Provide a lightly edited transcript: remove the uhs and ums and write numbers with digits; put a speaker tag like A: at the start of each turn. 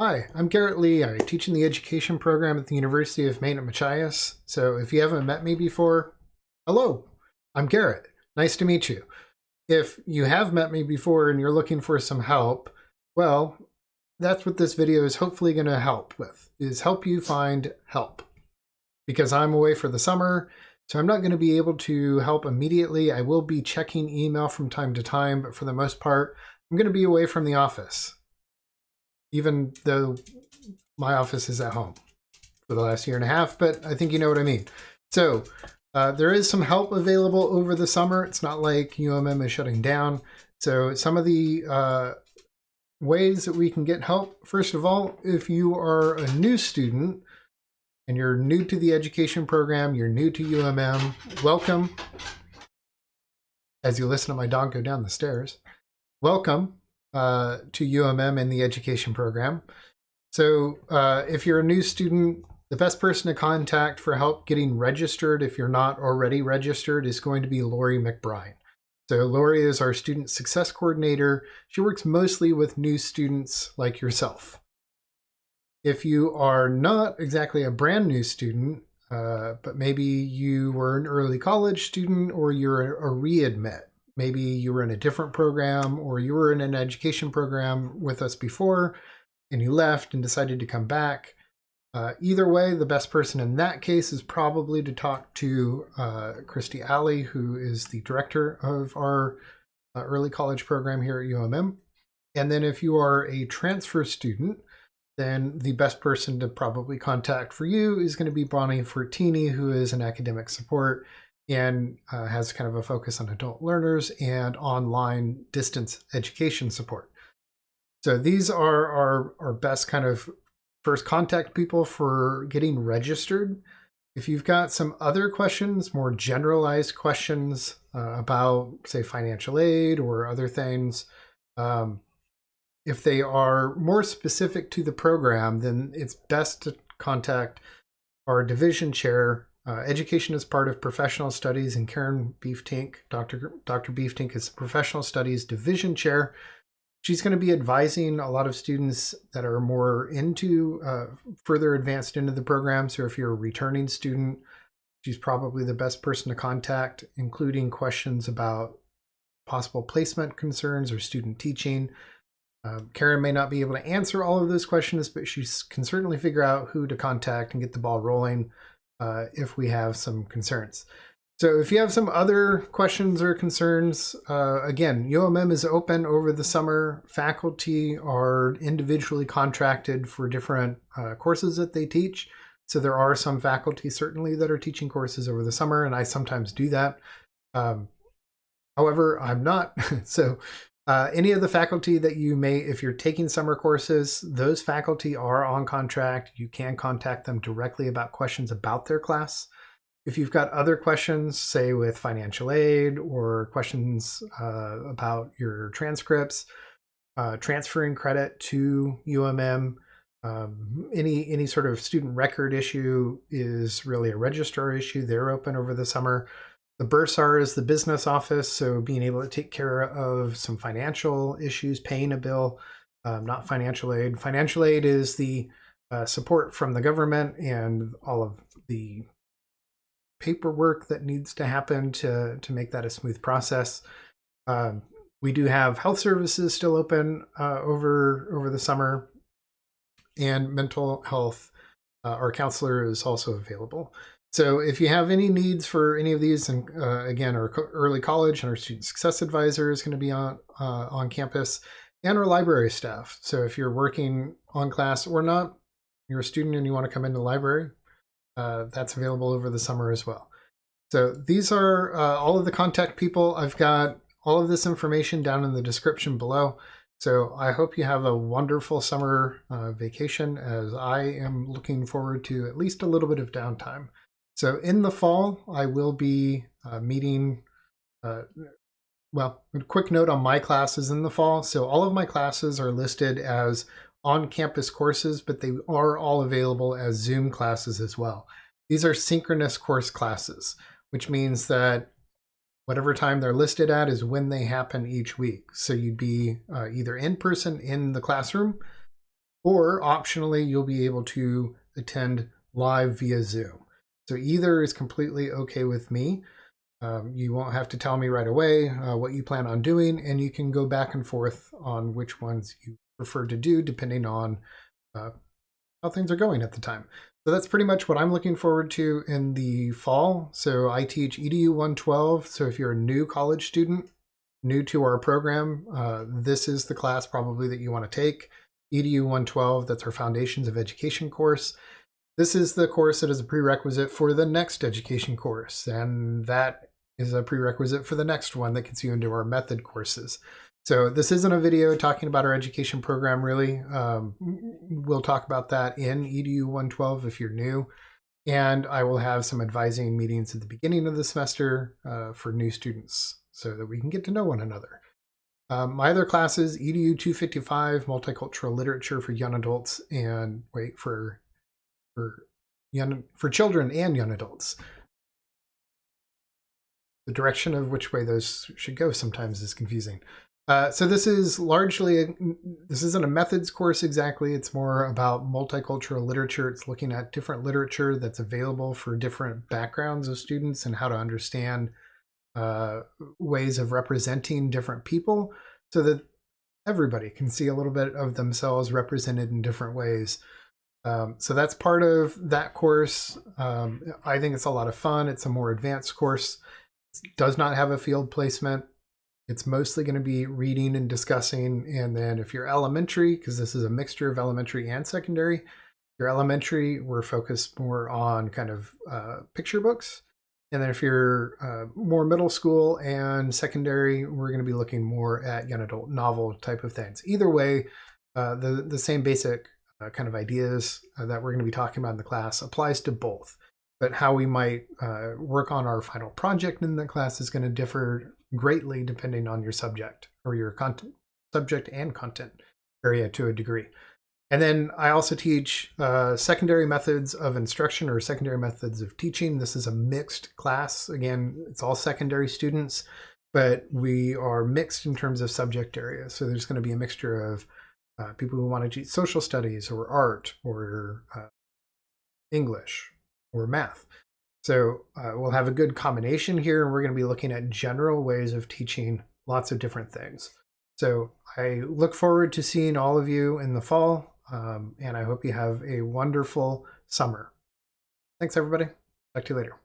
A: Hi, I'm Garrett Lee. I teach in the education program at the University of Maine at Machias. So if you haven't met me before, hello, I'm Garrett. Nice to meet you. If you have met me before and you're looking for some help, well, that's what this video is hopefully going to help with, is help you find help. Because I'm away for the summer, so I'm not going to be able to help immediately. I will be checking email from time to time, but for the most part, I'm going to be away from the office, even though my office is at home for the last year and a half, but I think you know what I mean. So there is some help available over the summer. It's not like UMM is shutting down. So some of the ways that we can get help, first of all, if you are a new student and you're new to the education program, you're new to UMM, welcome. As you listen to my dog go down the stairs, welcome to UMM and the education program. So if you're a new student, the best person to contact for help getting registered, if you're not already registered, is going to be Lori McBride. So Lori is our student success coordinator. She works mostly with new students like yourself. If you are not exactly a brand new student, but maybe you were an early college student or you're a readmit, maybe you were in a different program or you were in an education program with us before and you left and decided to come back. Either way, the best person in that case is probably to talk to Christy Alley, who is the director of our early college program here at UMM. And then if you are a transfer student, then the best person to probably contact for you is going to be Bonnie Fortini, who is an academic support and has kind of a focus on adult learners and online distance education support. So these are our best kind of first contact people for getting registered. If you've got some other questions, more generalized questions about, say, financial aid or other things, if they are more specific to the program, then it's best to contact our division chair. Education is part of professional studies, and Karen Beeftink, Dr. Beeftink, is the professional studies division chair. She's going to be advising a lot of students that are more into further advanced into the program. So if you're a returning student, she's probably the best person to contact, including questions about possible placement concerns or student teaching. Karen may not be able to answer all of those questions, but she can certainly figure out who to contact and get the ball rolling if we have some concerns. So if you have some other questions or concerns, again, UMM is open over the summer. Faculty are individually contracted for different courses that they teach. So there are some faculty certainly that are teaching courses over the summer, and I sometimes do that. However, I'm not. So any of the faculty that you may, if you're taking summer courses, those faculty are on contract. You can contact them directly about questions about their class. If you've got other questions, say with financial aid or questions about your transcripts, transferring credit to UMM, any sort of student record issue is really a registrar issue. They're open over the summer. The Bursar is the business office, so being able to take care of some financial issues, paying a bill, not financial aid. Financial aid is the support from the government and all of the paperwork that needs to happen to make that a smooth process. We do have health services still open over the summer, and mental health. Our counselor is also available. So if you have any needs for any of these, and again, our early college and our student success advisor is going to be on campus, and our library staff. So if you're working on class or not, you're a student and you want to come into the library, that's available over the summer as well. So these are all of the contact people. I've got all of this information down in the description below. So I hope you have a wonderful summer vacation, as I am looking forward to at least a little bit of downtime. So in the fall, I will be meeting, well, a quick note on my classes in the fall. So all of my classes are listed as on-campus courses, but they are all available as Zoom classes as well. These are synchronous course classes, which means that whatever time they're listed at is when they happen each week. So you'd be either in person in the classroom or optionally, you'll be able to attend live via Zoom. So either is completely okay with me. You won't have to tell me right away what you plan on doing, and you can go back and forth on which ones you prefer to do depending on how things are going at the time. So that's pretty much what I'm looking forward to in the fall. So I teach EDU 112. So if you're a new college student, new to our program, this is the class probably that you want to take. EDU 112, that's our Foundations of Education course. This is the course that is a prerequisite for the next education course, and that is a prerequisite for the next one that gets you into our method courses. So this isn't a video talking about our education program, really. We'll talk about that in EDU 112 if you're new, and I will have some advising meetings at the beginning of the semester for new students so that we can get to know one another. My other classes, EDU 255, Multicultural Literature for Young Adults, and for children and young adults. The direction of which way those should go sometimes is confusing. So this is largely, this isn't a methods course exactly. It's more about multicultural literature. It's looking at different literature that's available for different backgrounds of students and how to understand ways of representing different people so that everybody can see a little bit of themselves represented in different ways. So that's part of that course. I think it's a lot of fun. It's a more advanced course. It does not have a field placement. It's mostly going to be reading and discussing. And then if you're elementary, because this is a mixture of elementary and secondary, you're elementary, we're focused more on kind of picture books. And then if you're more middle school and secondary, we're going to be looking more at young adult novel type of things. Either way, the same basic kind of ideas that we're going to be talking about in the class applies to both. But how we might work on our final project in the class is going to differ greatly depending on your subject or your content, subject and content area to a degree. And then I also teach secondary methods of instruction or secondary methods of teaching. This is a mixed class. Again, it's all secondary students, but we are mixed in terms of subject area. So there's going to be a mixture of people who want to teach social studies or art or English or math. So we'll have a good combination here, and we're going to be looking at general ways of teaching lots of different things. So I look forward to seeing all of you in the fall, and I hope you have a wonderful summer. Thanks, everybody. Talk to you later.